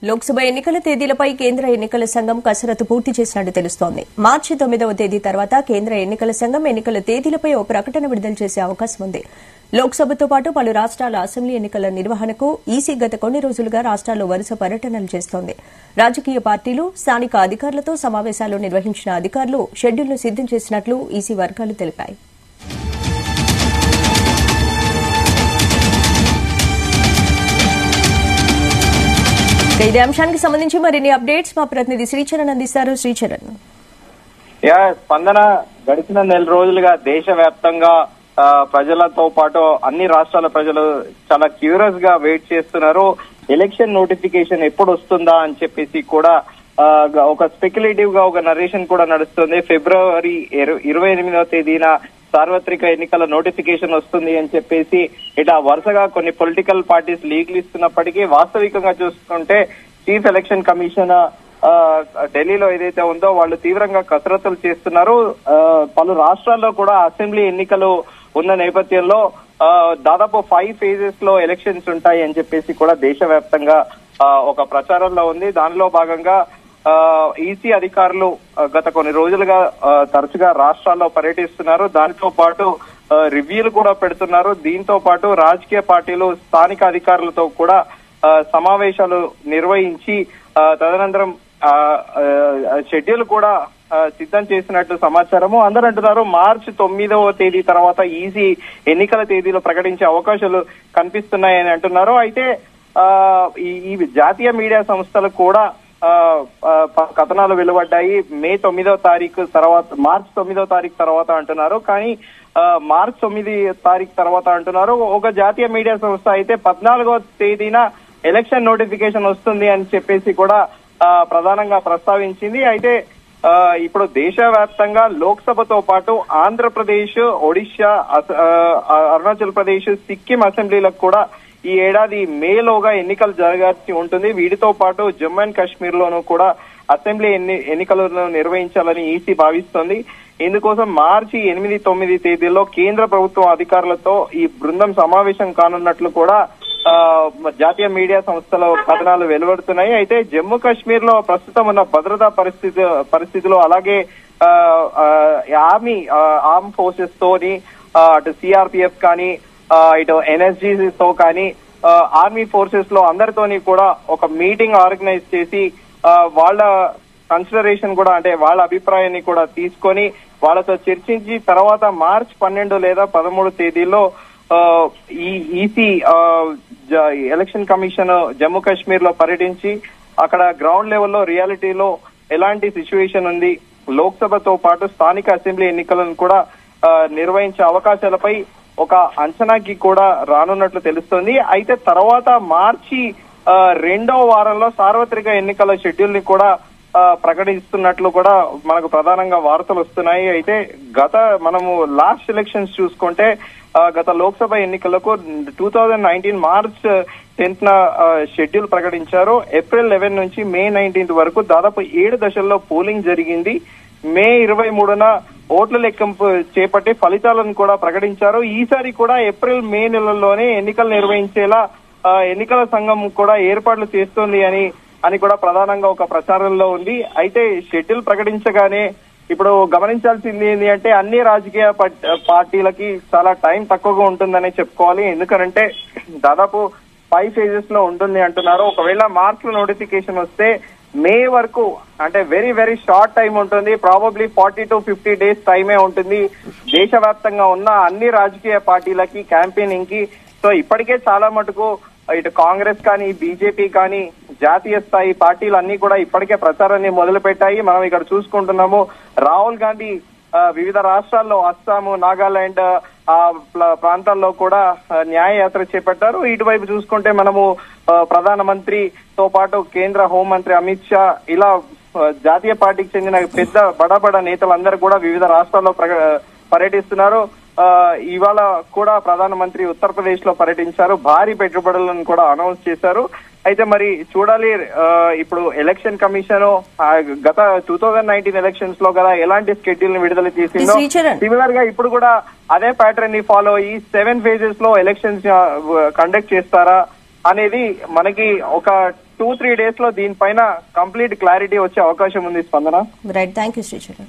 లోక్సభ ఎన్నికల తేదీలపై కేంద్ర ఎన్నికల సంఘం కసరత్తు పూర్తి చేసినట్టు తెలుస్తోంది. మార్చి 9వ తేదీ తర్వాత కేంద్ర ఎన్నికల సంఘం ఎన్నికల తేదీలపై ఓ ప్రకటన విడుదల చేసే అవకాశం ఉంది. లోక్సభతో పాటు పలు రాష్ట్రాల అసెంబ్లీ ఎన్నికల నిర్వహణకు ఈసీ గత కొన్ని రోజులుగా రాష్ట్రాల్లో వరుస పర్యటనలు చేస్తోంది. రాజకీయ పార్టీలు, స్థానిక అధికారులతో సమావేశాలు నిర్వహించిన అధికారులు షెడ్యూల్ను సిద్దం చేసినట్లు ఈసీ వర్గాలు తెలిపాయి. ఇదే అంశానికి సంబంధించి మరిన్ని అప్డేట్స్ మా ప్రతినిధి శ్రీచరణ్ అందిస్తారు. శ్రీచరణ్, స్పందన గడిచిన నెల రోజులుగా దేశవ్యాప్తంగా ప్రజలతో పాటు అన్ని రాష్ట్రాల ప్రజలు చాలా క్యూరియస్ గా వెయిట్ చేస్తున్నారు. ఎలక్షన్ నోటిఫికేషన్ ఎప్పుడు వస్తుందా అని చెప్పేసి కూడా ఒక స్పెక్యులేటివ్ గా ఒక నరేషన్ కూడా నడుస్తుంది. ఫిబ్రవరి 28వ తేదీన సార్వత్రిక ఎన్నికల నోటిఫికేషన్ వస్తుంది అని చెప్పేసి ఇట్లా వరుసగా కొన్ని పొలిటికల్ పార్టీస్ లీకులు ఇస్తున్నప్పటికీ వాస్తవికంగా చూసుకుంటే చీఫ్ ఎలక్షన్ కమిషన్ ఢిల్లీలో ఏదైతే ఉందో వాళ్ళు తీవ్రంగా కసరత్తులు చేస్తున్నారు. పలు రాష్ట్రాల్లో కూడా అసెంబ్లీ ఎన్నికలు ఉన్న నేపథ్యంలో దాదాపు 5 ఫేజెస్ లో ఎలక్షన్స్ ఉంటాయి అని చెప్పేసి కూడా దేశవ్యాప్తంగా ఒక ప్రచారంలో ఉంది. దానిలో భాగంగా ఈసీ అధికారులు గత కొన్ని రోజులుగా తరచుగా రాష్ట్రాల్లో పర్యటిస్తున్నారు. దానితో పాటు రివ్యూలు కూడా పెడుతున్నారు. దీంతో పాటు రాజకీయ పార్టీలు, స్థానిక అధికారులతో కూడా సమావేశాలు నిర్వహించి తదనంతరం షెడ్యూల్ కూడా సిద్ధం చేసినట్టు సమాచారము. అందరూ అంటున్నారు మార్చి 9వ తేదీ తర్వాత ఈసీ ఎన్నికల తేదీలో ప్రకటించే అవకాశాలు కనిపిస్తున్నాయని అంటున్నారు. అయితే ఈ జాతీయ మీడియా సంస్థలు కూడా కథనాలు వెలువడ్డాయి. మార్చి 9వ తారీఖు తర్వాత అంటున్నారు. కానీ మార్చి 9వ తారీఖు తర్వాత అంటున్నారు. ఒక జాతీయ మీడియా సంస్థ అయితే 14వ తేదీన ఎలక్షన్ నోటిఫికేషన్ వస్తుంది అని చెప్పేసి కూడా ప్రధానంగా ప్రస్తావించింది. అయితే ఇప్పుడు దేశవ్యాప్తంగా లోక్సభతో పాటు ఆంధ్రప్రదేశ్, ఒడిశా, అరుణాచల్ ప్రదేశ్, సిక్కిం అసెంబ్లీలకు కూడా ఈ ఏడాది మేలోగా ఎన్నికలు జరగాల్సి ఉంటుంది. వీటితో పాటు జమ్మూ అండ్ కాశ్మీర్ లోనూ కూడా అసెంబ్లీ ఎన్నికలను నిర్వహించాలని ఈసీ భావిస్తోంది. ఇందుకోసం మార్చి 8, 9 తేదీల్లో కేంద్ర ప్రభుత్వం అధికారులతో ఈ బృందం సమావేశం కానున్నట్లు కూడా జాతీయ మీడియా సంస్థల కథనాలు వెలువడుతున్నాయి. అయితే జమ్మూ కాశ్మీర్ లో ప్రస్తుతం ఉన్న భద్రతా పరిస్థితులు అలాగే ఆర్మ్ ఫోర్సెస్ తోని అటు సిఆర్పిఎఫ్ కానీ ఇటు ఎన్ఎస్జీ తో కానీ ఆర్మీ ఫోర్సెస్ లో అందరితోని కూడా ఒక మీటింగ్ ఆర్గనైజ్ చేసి వాళ్ళ కన్సిడరేషన్ కూడా అంటే వాళ్ళ అభిప్రాయాన్ని కూడా తీసుకొని వాళ్ళతో చర్చించి తర్వాత మార్చి 12 లేదా 13 తేదీలో ఈ EC election commission Jammu Kashmir లో పర్యటించి అక్కడ గ్రౌండ్ లెవెల్లో రియాలిటీలో ఎలాంటి సిచ్యువేషన్ ఉంది, లోక్సభతో పాటు స్థానిక అసెంబ్లీ ఎన్నికలను కూడా నిర్వహించే అవకాశాలపై ఒక అంచనాకి కూడా రానున్నట్లు తెలుస్తోంది. అయితే తర్వాత మార్చి 2వ వారంలో సార్వత్రిక ఎన్నికల షెడ్యూల్ ని కూడా ప్రకటిస్తున్నట్లు కూడా మనకు ప్రధానంగా వార్తలు వస్తున్నాయి. అయితే మనము లాస్ట్ ఎలక్షన్స్ చూసుకుంటే గత లోక్సభ ఎన్నికలకు 2019 మార్చ్ 10న షెడ్యూల్ ప్రకటించారు. ఏప్రిల్ 11 నుంచి మే 19 వరకు దాదాపు 7 దశల్లో పోలింగ్ జరిగింది. మే 23న ఓట్ల లెక్కింపు చేపట్టి ఫలితాలను కూడా ప్రకటించారు. ఈసారి కూడా ఏప్రిల్, మే నెలల్లోనే ఎన్నికలు నిర్వహించేలా ఎన్నికల సంఘం కూడా ఏర్పాట్లు చేస్తోంది అని కూడా ప్రధానంగా ఒక ప్రచారంలో ఉంది. అయితే షెడ్యూల్ ప్రకటించగానే ఇప్పుడు గమనించాల్సింది ఏంటి అంటే అన్ని రాజకీయ పార్టీలకి చాలా టైం తక్కువగా ఉంటుందని చెప్పుకోవాలి. ఎందుకంటే దాదాపు 5 ఫేజెస్ లో ఉంటుంది అంటున్నారు. ఒకవేళ మార్చి నోటిఫికేషన్ వస్తే మే వరకు అంటే వెరీ వెరీ షార్ట్ టైం ఉంటుంది. ప్రాబబ్లీ 40 to 50 డేస్ టైమే ఉంటుంది దేశవ్యాప్తంగా ఉన్న అన్ని రాజకీయ పార్టీలకి క్యాంపెయినింగ్ కి. సో ఇప్పటికే చాలా మటుకు ఇటు కాంగ్రెస్ కానీ, బీజేపీ కానీ, జాతీయ స్థాయి పార్టీలు అన్ని కూడా ఇప్పటికే ప్రచారాన్ని మొదలు పెట్టాయి. మనం ఇక్కడ చూసుకుంటున్నాము రాహుల్ గాంధీ వివిధ రాష్ట్రాల్లో అస్సాము, నాగాలాండ్ ప్రాంతాల్లో కూడా న్యాయయాత్ర చేపట్టారు. ఇటువైపు చూసుకుంటే మనము ప్రధానమంత్రితో పాటు కేంద్ర హోంమంత్రి అమిత్ షా ఇలా జాతీయ పార్టీకి చెందిన పెద్ద బడా నేతలందరూ కూడా వివిధ రాష్ట్రాల్లో పర్యటిస్తున్నారు. ఇవాళ కూడా ప్రధానమంత్రి ఉత్తరప్రదేశ్ లో పర్యటించారు. భారీ పెట్టుబడులను కూడా అనౌన్స్ చేశారు. అయితే మరి చూడాలి ఇప్పుడు ఎలక్షన్ కమిషన్ గత 2019 ఎలక్షన్స్ లో కదా ఎలాంటి షెడ్యూల్ ని విడుదల చేసిందో సిమిలర్ గా ఇప్పుడు కూడా అదే ప్యాటర్న్ ని ఫాలో అయ్యి 7 ఫేజెస్ లో ఎలక్షన్స్ కండక్ట్ చేస్తారా అనేది మనకి ఒక 2-3 days లో దీనిపైన కంప్లీట్ క్లారిటీ వచ్చే అవకాశం ఉంది. స్పందన. Right, thank you Sricharan.